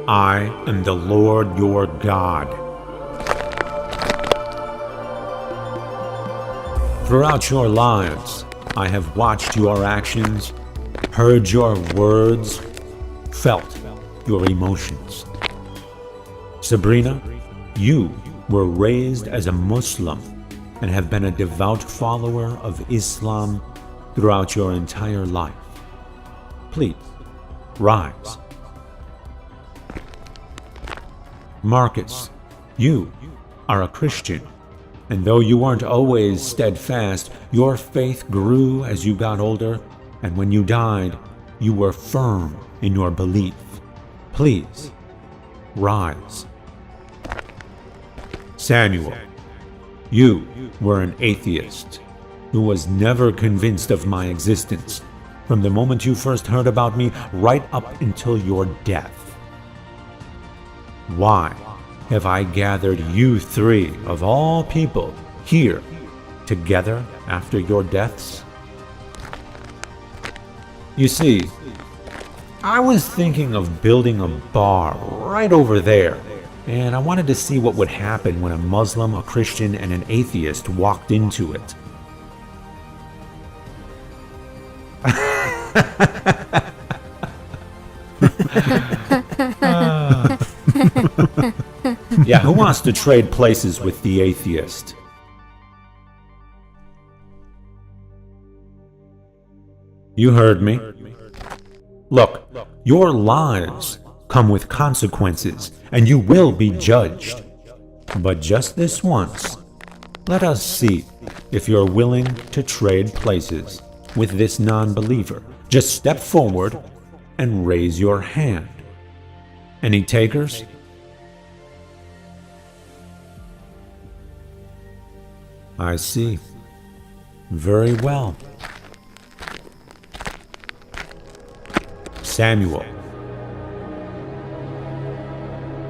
I am the Lord your God. Throughout your lives, I have watched your actions, heard your words, felt your emotions. Sabrina, you were raised as a Muslim and have been a devout follower of Islam throughout your entire life. Please, rise. Marcus, you are a Christian, and though you weren't always steadfast, your faith grew as you got older, and when you died, you were firm in your belief. Please, rise. Samuel, you were an atheist who was never convinced of my existence from the moment you first heard about me right up until your death. Why have I gathered you three, of all people, here together after your deaths? You see, I was thinking of building a bar right over there, and I wanted to see what would happen when a Muslim, a Christian, and an atheist walked into it. Yeah, who wants to trade places with the atheist? You heard me. Look, your lives come with consequences, and you will be judged. But just this once, let us see if you're willing to trade places with this non-believer. Just step forward and raise your hand. Any takers? I see. Very well. Samuel,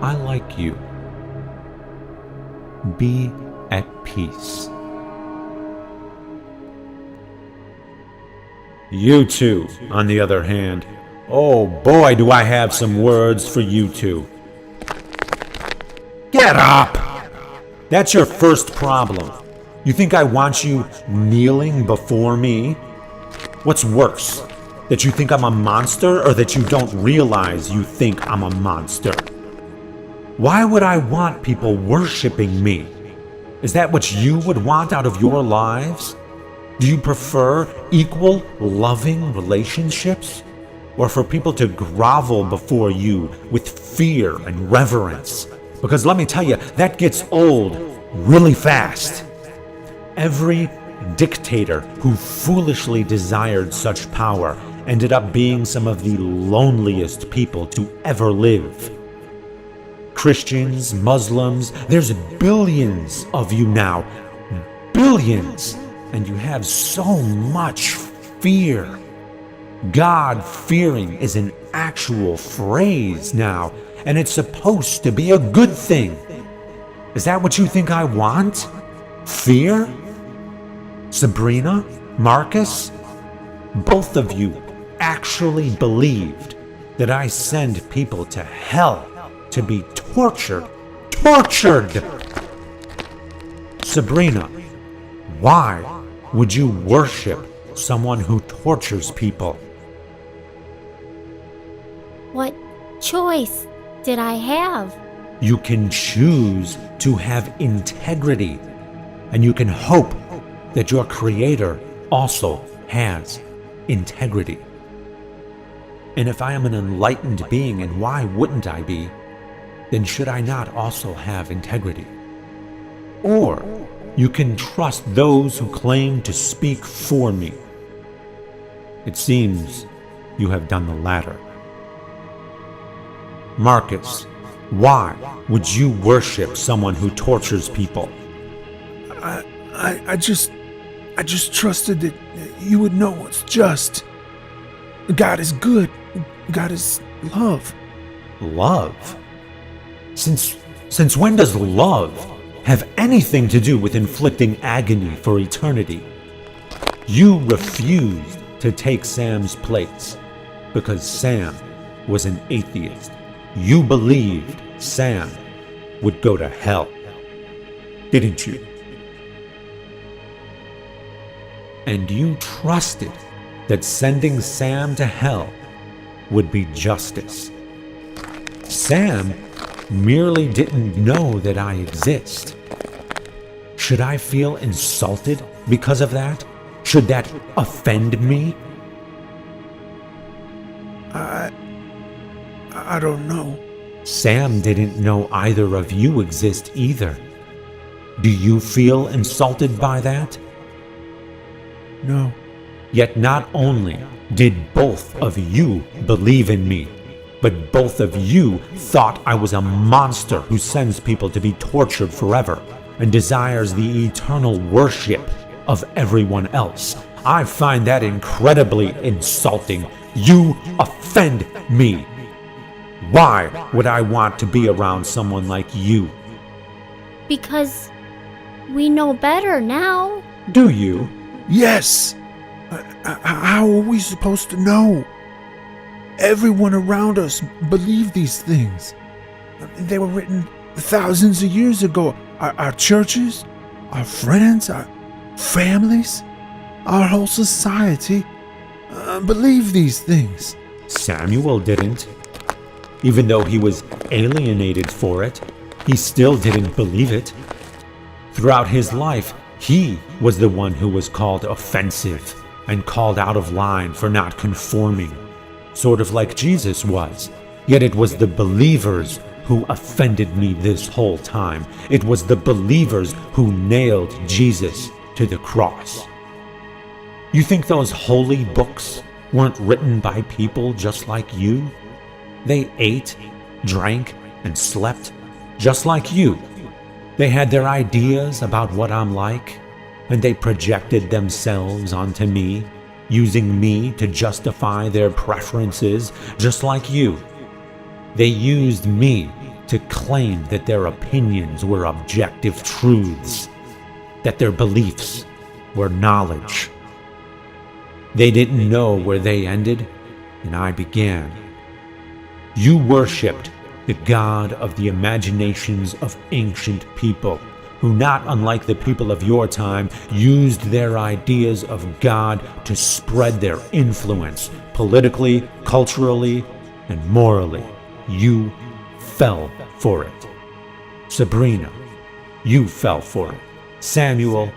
I like you. Be at peace. You two, on the other hand, oh boy, do I have some words for you two. Get up! That's your first problem. You think I want you kneeling before me? What's worse, that you think I'm a monster, or that you don't realize you think I'm a monster? Why would I want people worshiping me? Is that what you would want out of your lives? Do you prefer equal, loving relationships? Or for people to grovel before you with fear and reverence? Because let me tell you, that gets old really fast. Every dictator who foolishly desired such power ended up being some of the loneliest people to ever live. Christians, Muslims, there's billions of you now. Billions! And you have so much fear. God-fearing is an actual phrase now, and it's supposed to be a good thing. Is that what you think I want? Fear? Sabrina? Marcus? Both of you actually believed that I send people to hell to be tortured. Tortured! Sabrina, why would you worship someone who tortures people? What choice did I have? You can choose to have integrity, and you can hope that your Creator also has integrity. And if I am an enlightened being, and why wouldn't I be, then should I not also have integrity? Or you can trust those who claim to speak for me. It seems you have done the latter. Marcus, why would you worship someone who tortures people? I just trusted that you would know what's just. God is good. God is love. Love? Since when does love have anything to do with inflicting agony for eternity? You refused to take Sam's place because Sam was an atheist. You believed Sam would go to hell, didn't you? And you trusted that sending Sam to hell would be justice. Sam merely didn't know that I exist. Should I feel insulted because of that? Should that offend me? I don't know. Sam didn't know either of you exist either. Do you feel insulted by that? No. Yet not only did both of you believe in me, but both of you thought I was a monster who sends people to be tortured forever and desires the eternal worship of everyone else. I find that incredibly insulting. You offend me. Why would I want to be around someone like you? Because we know better now. Do you? Yes! How are we supposed to know? Everyone around us believed these things. They were written thousands of years ago. Our churches, our friends, our families, our whole society believed these things. Samuel didn't. Even though he was alienated for it, he still didn't believe it. Throughout his life, he was the one who was called offensive and called out of line for not conforming, sort of like Jesus was. Yet it was the believers who offended me this whole time. It was the believers who nailed Jesus to the cross. You think those holy books weren't written by people just like you? They ate, drank, and slept just like you. They had their ideas about what I'm like, and they projected themselves onto me, using me to justify their preferences just like you. They used me to claim that their opinions were objective truths, that their beliefs were knowledge. They didn't know where they ended and I began. You worshipped the God of the imaginations of ancient people, who, not unlike the people of your time, used their ideas of God to spread their influence politically, culturally, and morally. You fell for it. Sabrina, you fell for it. Samuel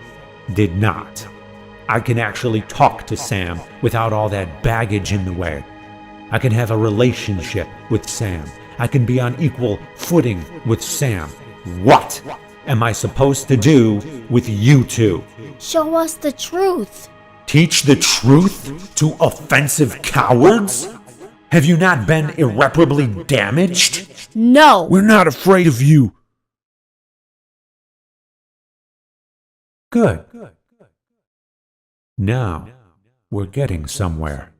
did not. I can actually talk to Sam without all that baggage in the way. I can have a relationship with Sam. I can be on equal footing with Sam. What am I supposed to do with you two? Show us the truth. Teach the truth to offensive cowards? Have you not been irreparably damaged? No. We're not afraid of you. Good. Now, we're getting somewhere.